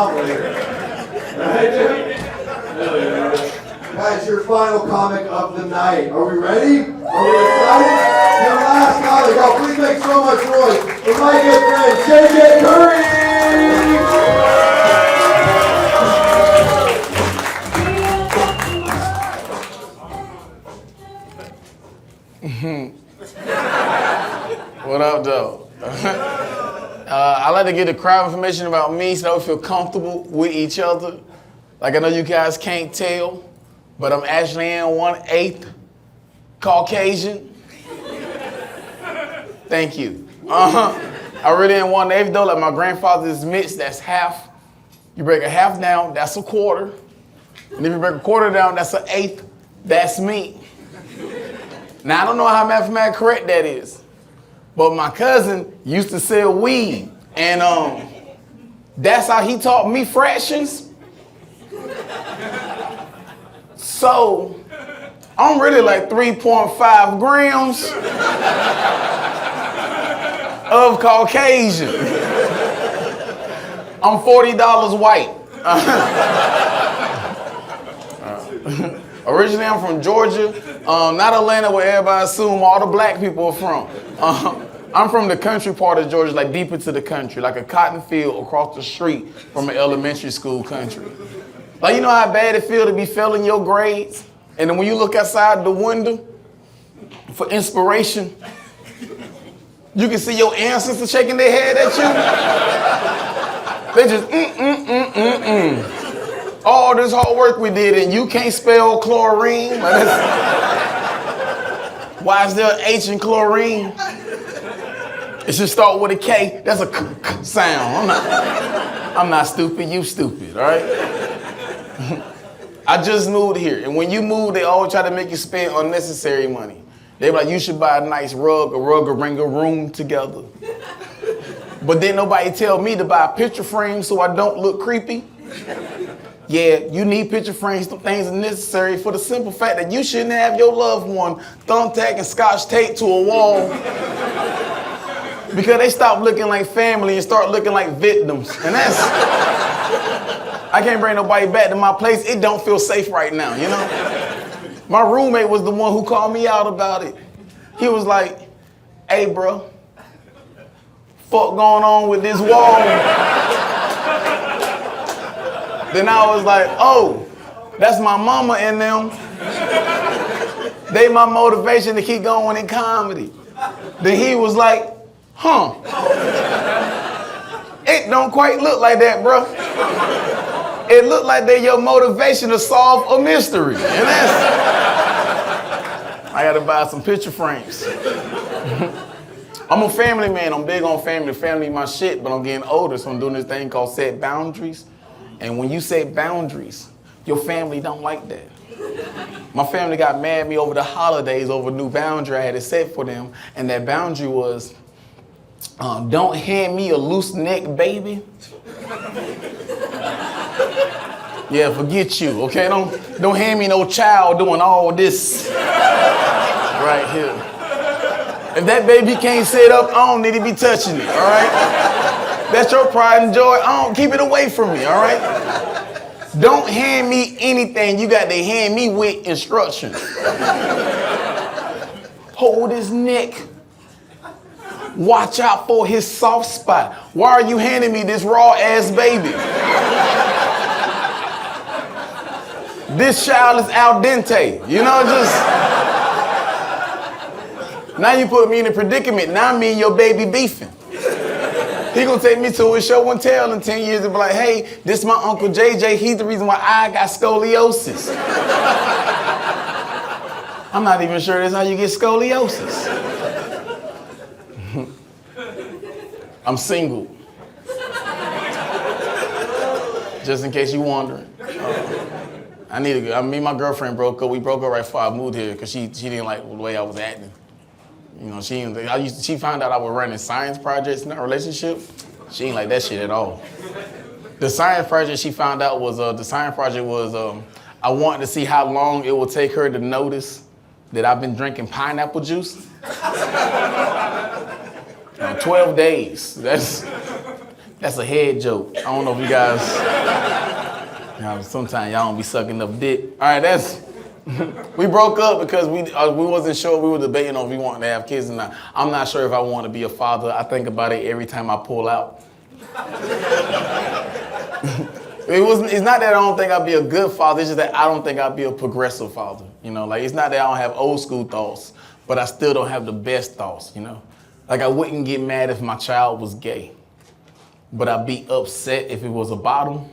later. Right, Jim? Guys, your final comic of the night. Are we ready? Are we excited? Your last comic. Oh, please make so much noise for my good friend, JJ Curry! What up, though? I like to get the crowd information about me so we feel comfortable with each other. Like, I know you guys can't tell, but I'm actually in 1/8 Caucasian. Thank you. I really am 1/8 though, like my grandfather's mitts, that's half. You break a half down, that's a quarter. And if you break a quarter down, that's an eighth. That's me. Now, I don't know how mathematically correct that is, but my cousin used to sell weed, and that's how he taught me fractions. So, I'm really like 3.5 grams of Caucasian. I'm $40 white. Originally, I'm from Georgia, not Atlanta where everybody assume all the black people are from. I'm from the country part of Georgia, like deep into the country, like a cotton field across the street from an elementary school country. Like, you know how bad it feels to be failing your grades? And then when you look outside the window for inspiration, you can see your ancestors shaking their head at you. They just, all this hard work we did, and you can't spell chlorine. Why is there an H in chlorine? It should start with a K. That's a k sound. I'm not stupid, you stupid, all right? I just moved here, and when you move, they always try to make you spend unnecessary money. They be like, you should buy a nice rug. A rug will bring a room together. But then nobody tell me to buy a picture frame so I don't look creepy. Yeah, you need picture frames. Some things are necessary for the simple fact that you shouldn't have your loved one thumbtack and scotch tape to a wall because they stop looking like family and start looking like victims. And that's, I can't bring nobody back to my place. It don't feel safe right now, you know? My roommate was the one who called me out about it. He was like, hey, bro, fuck going on with this wall? Then I was like, oh, that's my mama and them. They my motivation to keep going in comedy. Then he was like, huh. It don't quite look like that, bro. It looked like they're your motivation to solve a mystery. And that's, I gotta buy some picture frames. I'm a family man, I'm big on family. Family my shit, but I'm getting older, so I'm doing this thing called set boundaries. And when you set boundaries, your family don't like that. My family got mad at me over the holidays over a new boundary I had to set for them, and that boundary was, don't hand me a loose neck baby. Yeah, forget you, okay? Don't hand me no child doing all this right here. If that baby can't sit up, I don't need to be touching it, all right? That's your pride and joy. Keep it away from me, all right? Don't hand me anything. You got to hand me with instructions. Hold his neck. Watch out for his soft spot. Why are you handing me this raw ass baby? This child is al dente. You know, just... Now you put me in a predicament. Now me and your baby beefing. He gonna take me to a show and tell in 10 years and be like, hey, this is my Uncle JJ. He's the reason why I got scoliosis. I'm not even sure that's how you get scoliosis. I'm single. Just in case you're wondering. Me and my girlfriend broke up. We broke up right before I moved here because she didn't like the way I was acting. You know, she found out I was running science projects in our relationship. She ain't like that shit at all. The science project she found out was, I wanted to see how long it would take her to notice that I've been drinking pineapple juice. 12 days. That's a head joke. I don't know if you guys, sometimes y'all don't be sucking enough dick. All right, we broke up because we wasn't sure. We were debating on if we wanted to have kids or not. I'm not sure if I want to be a father. I think about it every time I pull out. It's not that I don't think I'd be a good father. It's just that I don't think I'd be a progressive father. Like it's not that I don't have old school thoughts, but I still don't have the best thoughts. Like I wouldn't get mad if my child was gay, but I'd be upset if it was a bottom.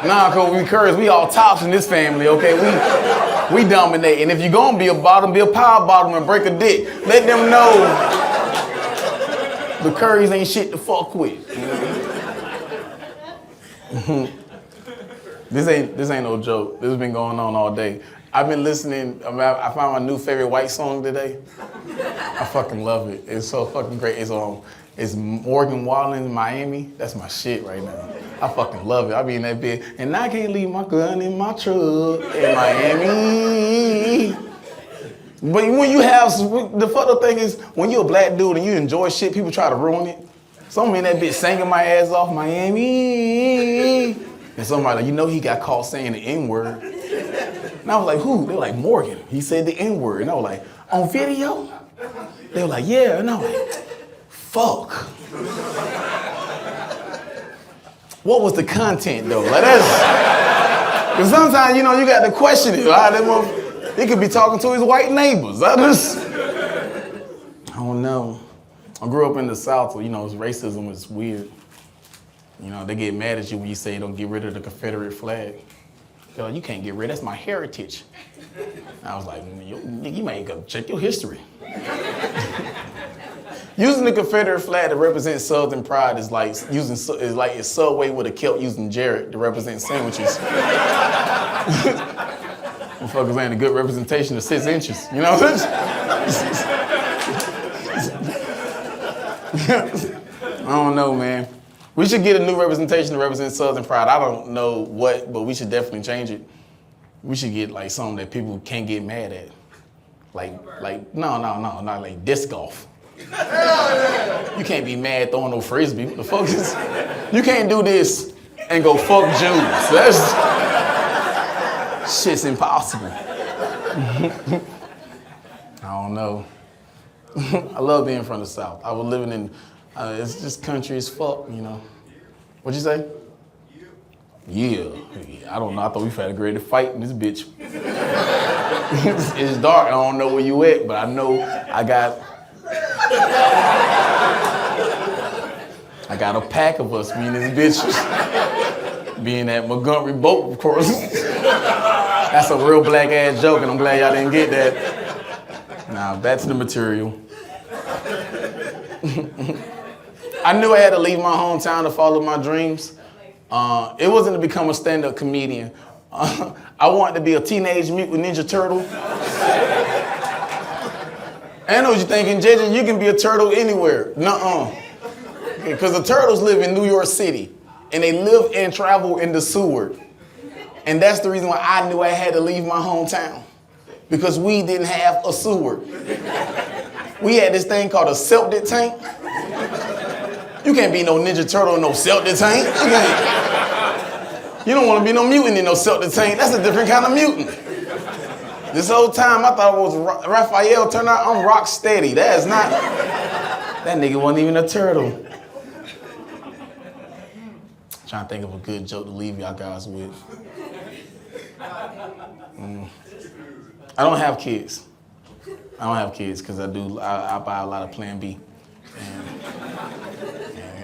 Nah, cause we curse. We all tops in this family, okay? We dominate. And if you're gonna be a bottom, be a power bottom and break a dick. Let them know the Currys ain't shit to fuck with. This ain't no joke. This has been going on all day. I've been listening. I found my new favorite white song today. I fucking love it. It's so fucking great. It's Morgan Wallen, Miami. That's my shit right now. I fucking love it. I be in that bed, and I can't leave my gun in my truck in Miami. But when you have, the fucked up thing is, when you're a black dude and you enjoy shit, people try to ruin it. So I'm in that bitch singing my ass off, Miami. And somebody like, he got caught saying the N-word. And I was like, who? They were like, Morgan. He said the N-word. And I was like, on video? They were like, yeah. And I was like, fuck. What was the content though? Like because sometimes, you got to question it. He could be talking to his white neighbors. I don't know. I grew up in the South, so, racism is weird. They get mad at you when you say don't get rid of the Confederate flag. They're like, you can't get rid, that's my heritage. I was like, you might go check your history. Using the Confederate flag to represent Southern pride is like it's Subway would have kept using Jarrett to represent sandwiches. Motherfuckers ain't a good representation of 6 inches, I don't know, man. We should get a new representation to represent Southern pride. I don't know what, but we should definitely change it. We should get like something that people can't get mad at. No, not like disc golf. You can't be mad throwing no frisbee. What the fuck is? You can't do this and go fuck Jews. Shit's impossible. I don't know. I love being from the South. I was living in, it's just country as fuck, What'd you say? Yeah. I don't know. I thought we had a great fight in this bitch. It's dark. I don't know where you at, but I know I got a pack of us being this bitch. Being at Montgomery Boat, of course. That's a real black ass joke, and I'm glad y'all didn't get that. Now, back to the material. I knew I had to leave my hometown to follow my dreams. It wasn't to become a stand-up comedian. I wanted to be a Teenage Mutant Ninja Turtle. I know what you're thinking, JJ, you can be a turtle anywhere. Nuh-uh. Because the turtles live in New York City, and they live and travel in the sewer. And that's the reason why I knew I had to leave my hometown. Because we didn't have a sewer. We had this thing called a septic tank. You can't be no Ninja Turtle in no septic tank. You don't want to be no mutant in no septic tank. That's a different kind of mutant. This whole time I thought it was Raphael. Turned out I'm rock steady. That is not. That nigga wasn't even a turtle. Trying to think of a good joke to leave y'all guys with. I don't have kids. Because I buy a lot of Plan B. And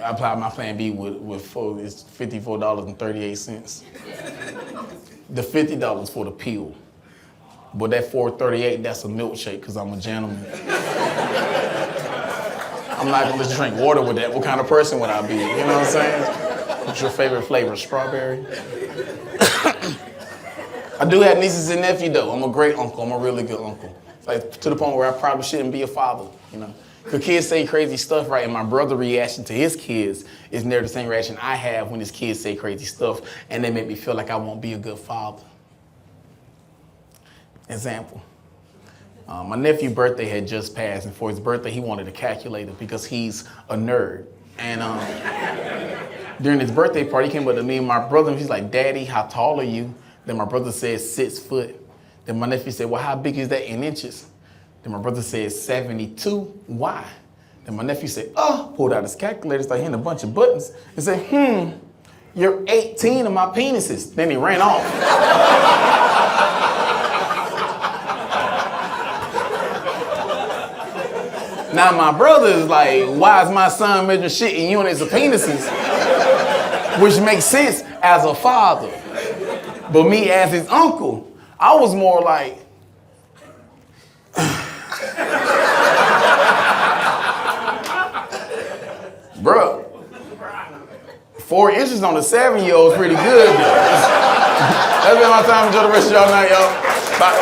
I apply my Plan B with it's $54.38. The $50 for the pill. But that $4.38, that's a milkshake because I'm a gentleman. I'm not gonna let you drink water with that. What kind of person would I be? You know what I'm saying? What's your favorite flavor? Strawberry? I do have nieces and nephews though. I'm a great uncle. I'm a really good uncle. Like to the point where I probably shouldn't be a father, Because kids say crazy stuff, right? And my brother's reaction to his kids is never the same reaction I have when his kids say crazy stuff. And they make me feel like I won't be a good father. Example. My nephew's birthday had just passed, and for his birthday, he wanted a calculator because he's a nerd. And during his birthday party, he came up to me and my brother, and he's like, "Daddy, how tall are you?" Then my brother said 6 foot. Then my nephew said, "Well, how big is that in inches?" Then my brother said 72. Why? Then my nephew said, pulled out his calculator, started hitting a bunch of buttons, and said, you're 18 of my penises. Then he ran off. Now my brother is like, why is my son measuring shit in units of penises? Which makes sense as a father. But me as his uncle, I was more like, bruh, 4 inches on a 7-year-old is pretty good. That's been my time. Enjoy the rest of y'all night, y'all. Bye.